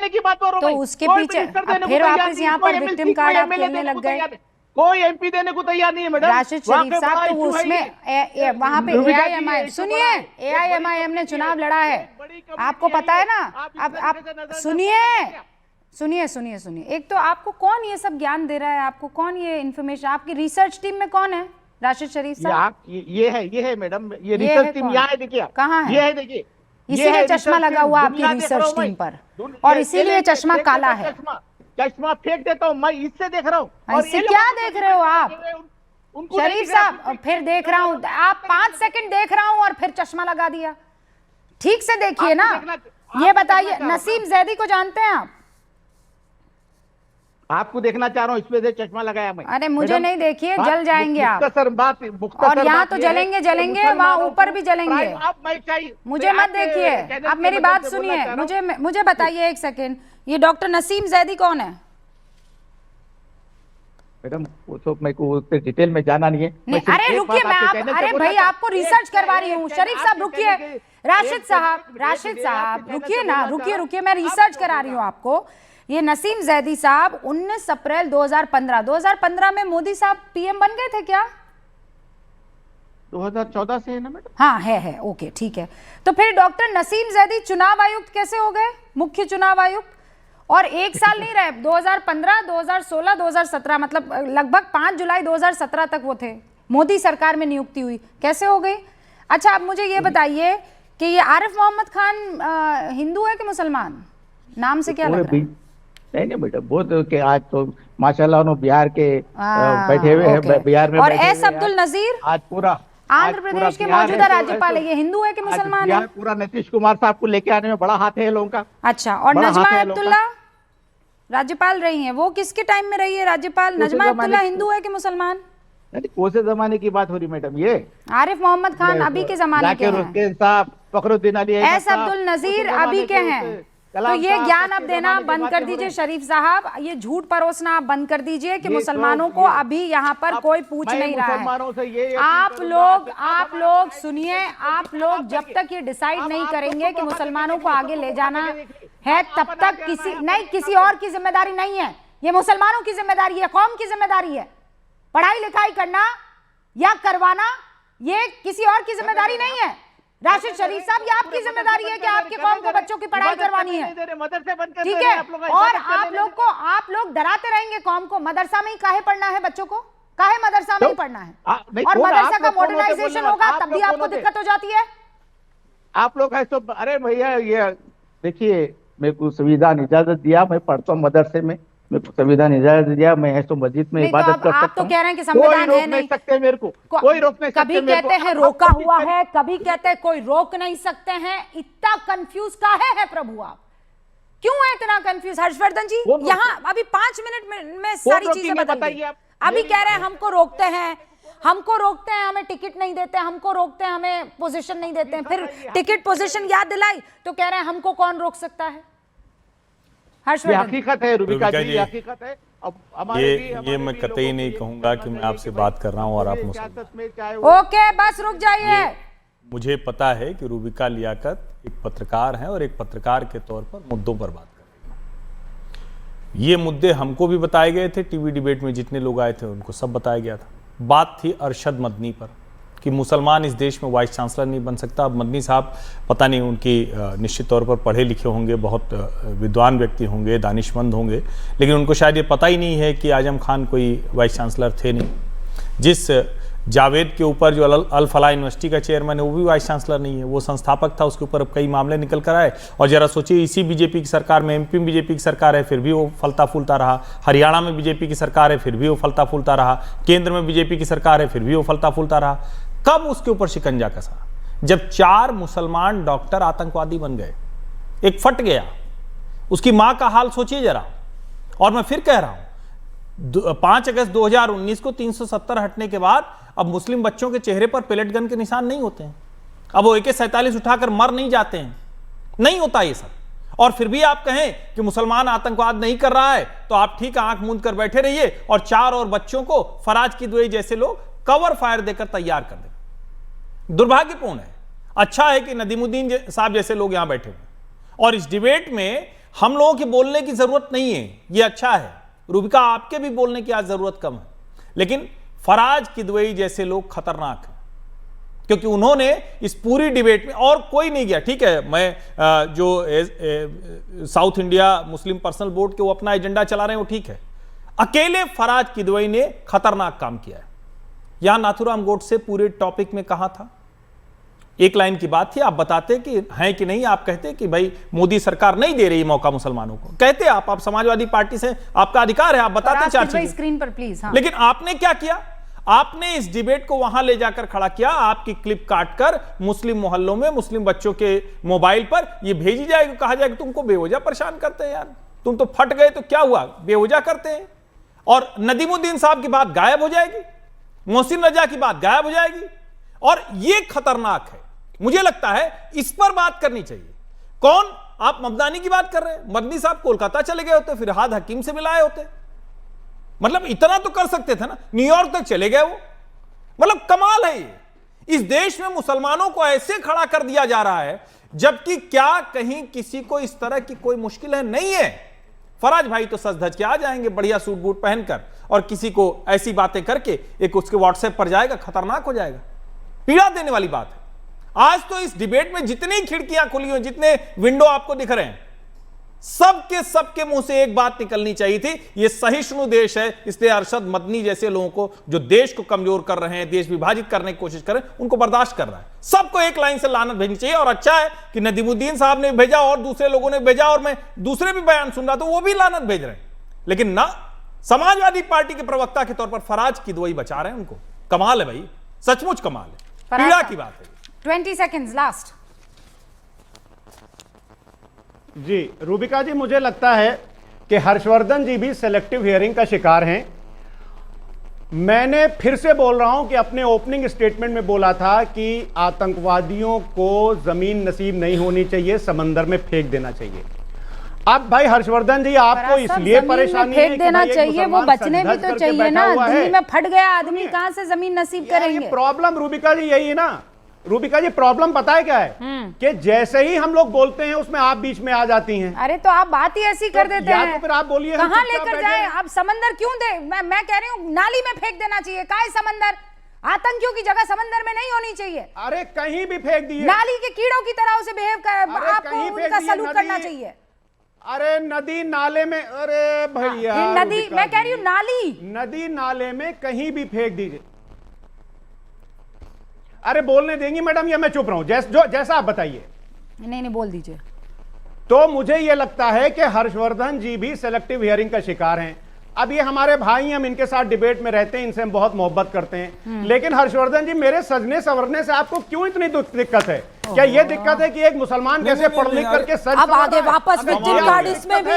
की बात हो रहा तो उसके पीछे फिर वापस यहाँ पर विक्टिम कार्ड आप खेलने लग गए। कोई एमपी देने को तैयार नहीं है मैडम। राशिद शरीफ साहब, तो उसमें वहां पे एआईएमआई, सुनिए, एआईएमआईएम ने चुनाव लड़ा है, आपको पता है ना। अब आप सुनिए, एक तो आपको कौन ये सब ज्ञान दे रहा है, आपको कौन ये इन्फॉर्मेशन, आपकी रिसर्च टीम में कौन है राशिद शरीफ साहब? ये है मैडम, ये रिसर्च टीम यहाँ है, देखिए कहाँ है, ये है, देखिए इसीलिए चश्मा लगा हुआ आपकी रिसर्च टीम पर, और इसीलिए चश्मा काला है। चश्मा फेंक देता हूँ मैं, इससे देख रहा हूँ। और इससे क्या देख रहे हो आप शरीफ साहब? फिर देख रहा हूँ, आप 5 सेकंड देख रहा हूँ और फिर चश्मा लगा दिया। ठीक से देखिए ना। ये बताइए, नसीम जैदी को जानते हैं आप? आपको देखना चाह रहा हूँ, इसमें से चश्मा लगाया मैं। अरे मुझे नहीं देखिए, जल जाएंगे आप। और यहाँ तो जलेंगे, वहाँ ऊपर भी जलेंगे। मुझे मत देखिए, आप मेरी बात सुनिए। मुझे बताइए एक सेकेंड, ये डॉक्टर नसीम जैदी कौन है? मैडम वो तो मेरे को डिटेल में जाना नहीं है। अरे रुकिए, मैं अरे भाई आपको रिसर्च करवा रही हूँ। शरीफ साहब रुकिए, राशिद साहब रुकिए ना, रुकिए, मैं रिसर्च करा रही हूँ आपको। ये नसीम जैदी साहब 19 अप्रैल 2015 में मोदी साहब पीएम बन गए थे क्या? 2014 से है ना मैडम? हाँ है, ओके ठीक है। तो फिर डॉक्टर नसीम जैदी चुनाव आयुक्त कैसे हो गए, मुख्य चुनाव आयुक्त? और 1 साल नहीं रहे, 2015, 2016, 2017, मतलब लगभग 5 जुलाई 2017 तक वो थे, मोदी सरकार में नियुक्ति हुई, कैसे हो गई? अच्छा, आप मुझे ये बताइए कि ये आरिफ मोहम्मद खान हिंदू है कि मुसलमान? नाम से क्या लग रहा है? नहीं बेटा, वो तो कि आज तो माशाल्लाह उन्होंने बिहार के बैठे हुए हैं, बिहार में। और एस अब्दुल नजीर आज पूरा आंध्र प्रदेश के मौजूदा राज्यपाल है, ये हिंदू है कि मुसलमान है? पूरा नीतीश कुमार साहब को लेके आने में बड़ा हाथ है लोगों का। अच्छा, और नजमा हेपतुल्ला राज्यपाल रही हैं, वो किसके टाइम में रही है राज्यपाल? नजमा हेपतुल्ला हिंदू है कि मुसलमान? कौन से जमाने की बात हो रही मैडम? ये आरिफ मोहम्मद खान अभी के जमाने के हैं, फखरुद्दीन अली, एस अब्दुल नजीर अभी के हैं। तो ये ज्ञान अब देना बंद कर दीजिए शरीफ साहब, ये झूठ परोसना आप बंद कर दीजिए कि मुसलमानों को अभी यहाँ पर कोई पूछ नहीं रहा है। आप लोग सुनिए, आप लोग जब तक ये डिसाइड नहीं करेंगे कि मुसलमानों को आगे ले जाना है, तब तक किसी और की जिम्मेदारी नहीं है, ये मुसलमानों की जिम्मेदारी है, कौम की जिम्मेदारी है। पढ़ाई लिखाई करना या करवाना ये किसी और की जिम्मेदारी नहीं है। राशिद शरीफ साहब, ये आपकी जिम्मेदारी है कि आपके कौम को बच्चों की पढ़ाई करवानी है, ठीक है? और आप लोग डराते रहेंगे कौम को। मदरसा में ही काहे पढ़ना है बच्चों को? काहे मदरसा में ही पढ़ना है? और मदरसा का मॉडर्नाइजेशन होगा तब भी आपको दिक्कत हो जाती है। आप लोग है तो, अरे भैया ये देखिए, मेरे को संविधान इजाजत दिया, मैं पढ़ता हूँ मदरसे में, मेरे को संविधान इजाजत दिया, मैं है तो मस्जिद में इबादत कर सकता हूँ। आप तो कह रहे हैं कि संविधान है नहीं सकते मेरे को, कोई रोक नहीं सकते। कभी कहते हैं रोका हुआ है, कभी कहते हैं कोई रोक नहीं सकते हैं। इतना कंफ्यूज काहे है प्रभु आप? क्यों है इतना कंफ्यूज? हर्षवर्धन जी, यहाँ अभी 5 मिनट में सारी चीजें बदल गई। अभी कह रहे हैं हमको रोकते हैं, हमें टिकट नहीं देते, हमको रोकते हैं, हमें पोजीशन नहीं देते हैं। फिर टिकट पोजीशन याद दिलाई तो कह रहे हैं हमको कौन रोक सकता है? ये हकीकत है रुबिका जी, हकीकत है। अब ये मैं कतई नहीं कहूंगा कि मैं आपसे बात कर रहा हूं और आप मुसलमान। ओके, बस रुक जाइए। मुझे पता है कि रुबिका लियाकत एक पत्रकार हैं और एक पत्रकार के तौर पर मुद्दों पर बात कर रही है। ये मुद्दे हमको भी बताए गए थे, टीवी डिबेट में जितने लोग आए थे उनको सब बताया गया था। बात थी अरशद मदनी पर कि मुसलमान इस देश में वाइस चांसलर नहीं बन सकता। अब मदनी साहब पता नहीं, उनकी निश्चित तौर पर पढ़े लिखे होंगे, बहुत विद्वान व्यक्ति होंगे, दानिशमंद होंगे, लेकिन उनको शायद ये पता ही नहीं है कि आजम खान कोई वाइस चांसलर थे नहीं। जिस जावेद के ऊपर जो अल फलाह यूनिवर्सिटी का चेयरमैन है वो भी वाइस चांसलर नहीं है, वो संस्थापक था, उसके ऊपर अब कई मामले निकल कर आए। और जरा सोचिए, इसी बीजेपी की सरकार में, एमपी में बीजेपी की सरकार है फिर भी वो फलता फूलता रहा, हरियाणा में बीजेपी की सरकार है फिर भी वो फलता फूलता रहा, केंद्र में बीजेपी की सरकार है फिर भी वो फलता फूलता रहा। कब उसके ऊपर शिकंजा कसा? जब 4 मुसलमान डॉक्टर आतंकवादी बन गए, एक फट गया, उसकी मां का हाल सोचिए जरा। और मैं फिर कह रहा हूं, 5 अगस्त 2019 को 370 हटने के बाद अब मुस्लिम बच्चों के चेहरे पर पेलेट गन के निशान नहीं होते हैं, अब वो AK-47 उठाकर मर नहीं जाते हैं, नहीं होता ये सब। और फिर भी आप कहें कि मुसलमान आतंकवाद नहीं कर रहा है, तो आप ठीक आंख मूंद कर बैठे रहिए और 4 और बच्चों को फराज किदवई जैसे लोग कवर फायर देकर तैयार कर दें। दुर्भाग्यपूर्ण है। अच्छा है कि नदीमुद्दीन साहब जैसे लोग यहां बैठे हुए और इस डिबेट में हम लोगों के बोलने की जरूरत नहीं है, ये अच्छा है। रूबिका, आपके भी बोलने की आज जरूरत कम है, लेकिन फराज किदवई जैसे लोग खतरनाक हैं, क्योंकि उन्होंने इस पूरी डिबेट में, और कोई नहीं गया। ठीक है, मैं जो south India Muslim personal board के वो अपना एजेंडा चला रहे हैं, वो ठीक है। अकेले फराज किदवई ने खतरनाक काम किया है। यहां नाथुराम गोडसे पूरे टॉपिक में कहा था, एक लाइन की बात थी, आप बताते कि हैं कि नहीं, आप कहते कि भाई मोदी सरकार नहीं दे रही मौका मुसलमानों को, कहते आप समाजवादी पार्टी से आपका अधिकार है, आप बताते चार चीजें स्क्रीन पर प्लीज। हाँ। लेकिन आपने क्या किया, आपने इस डिबेट को वहां ले जाकर खड़ा किया, आपकी क्लिप काटकर मुस्लिम मोहल्लों में मुस्लिम बच्चों के मोबाइल पर यह भेजी जाएगी, कहा जाएगा तुमको बेवजह परेशान करते हैं यार, तुम तो फट गए तो क्या हुआ, बेवजह करते हैं। और नदीमुद्दीन साहब की बात गायब हो जाएगी, मोहसिन रजा की बात गायब हो जाएगी, और यह खतरनाक है। मुझे लगता है इस पर बात करनी चाहिए। कौन, आप ममदानी की बात कर रहे हैं, मदनी साहब कोलकाता चले गए होते, फिरहाद हकीम से मिलाए होते, मतलब इतना तो कर सकते थे ना, न्यूयॉर्क तक चले गए वो, मतलब कमाल है ये। इस देश में मुसलमानों को ऐसे खड़ा कर दिया जा रहा है, जबकि क्या कहीं किसी को इस तरह की कोई मुश्किल है? नहीं है। फराज भाई तो सज धज के आ जाएंगे बढ़िया सूट बूट पहनकर, और किसी को ऐसी बातें करके एक उसके व्हाट्सएप पर जाएगा, खतरनाक हो जाएगा, पीड़ा देने वाली बात है। आज तो इस डिबेट में जितनी खिड़कियां खुली हुई, जितने विंडो आपको दिख रहे हैं, सबके मुंह से एक बात निकलनी चाहिए थी, यह सहिष्णु देश है, इसलिए अरशद मदनी जैसे लोगों को जो देश को कमजोर कर रहे हैं, देश विभाजित करने की कोशिश कर रहे हैं, उनको बर्दाश्त कर रहा है। सबको एक लाइन से लानत भेजनी चाहिए। और अच्छा है कि नदीमुद्दीन साहब ने भेजा और दूसरे लोगों ने भेजा, और मैं दूसरे भी बयान सुन रहा था, वो भी लानत भेज रहे हैं, लेकिन ना समाजवादी पार्टी के प्रवक्ता के तौर पर फराज किदवई बचा रहे हैं उनको। कमाल है भाई, सचमुच कमाल है, पीड़ा की बात है। 20 सेकेंड्स लास्ट। जी रूबिका जी, मुझे लगता है कि हर्षवर्धन जी भी सेलेक्टिव हियरिंग का शिकार हैं। मैंने फिर से बोल रहा हूं कि अपने ओपनिंग स्टेटमेंट में बोला था कि आतंकवादियों को जमीन नसीब नहीं होनी चाहिए, समंदर में फेंक देना चाहिए। अब भाई हर्षवर्धन जी, आपको इसलिए परेशानी है फेंक देना चाहिए, वो बचने भी तो चाहिए ना, दिल्ली में फट गया आदमी, कहां से जमीन नसीब करेंगे? प्रॉब्लम रूबिका जी यही है ना। रूबिका जी, प्रॉब्लम पता है क्या है, कि जैसे ही हम लोग बोलते हैं उसमें आप बीच में आ जाती हैं। अरे तो आप बात ही ऐसी कर देते हैं, तो फिर आप बोलिए, कहां लेकर जाए? अब समंदर क्यों दे? मैं कह रही हूँ नाली में फेंक देना चाहिए। का है समंदर? आतंकियों की जगह समंदर में नहीं होनी चाहिए। अरे कहीं भी फेंक दिए, नाली के कीड़ों की तरह उसे बिहेव कर, आपको उनका सलूट करना चाहिए। अरे नदी नाले में, अरे भैया नदी, मैं कह रही हूँ नाली, नदी नाले में कहीं भी फेंक दीजिए। अरे बोलने देंगी मैडम, या मैं चुप रहूं? जैसा आप बताइए। नहीं बोल दीजिए। तो मुझे यह लगता है कि हर्षवर्धन जी भी सेलेक्टिव हियरिंग का शिकार हैं। अब ये हमारे भाई, हम इनके साथ डिबेट में रहते हैं, इनसे हम बहुत मोहब्बत करते हैं, लेकिन हर्षवर्धन जी, मेरे सजने संवरने से आपको क्यों इतनी दिक्कत है? क्या ये दिक्कत है कि एक मुसलमान कैसे पढ़ लिख करके सज? अब आगे वापस विक्टिम कार्ड इसमें भी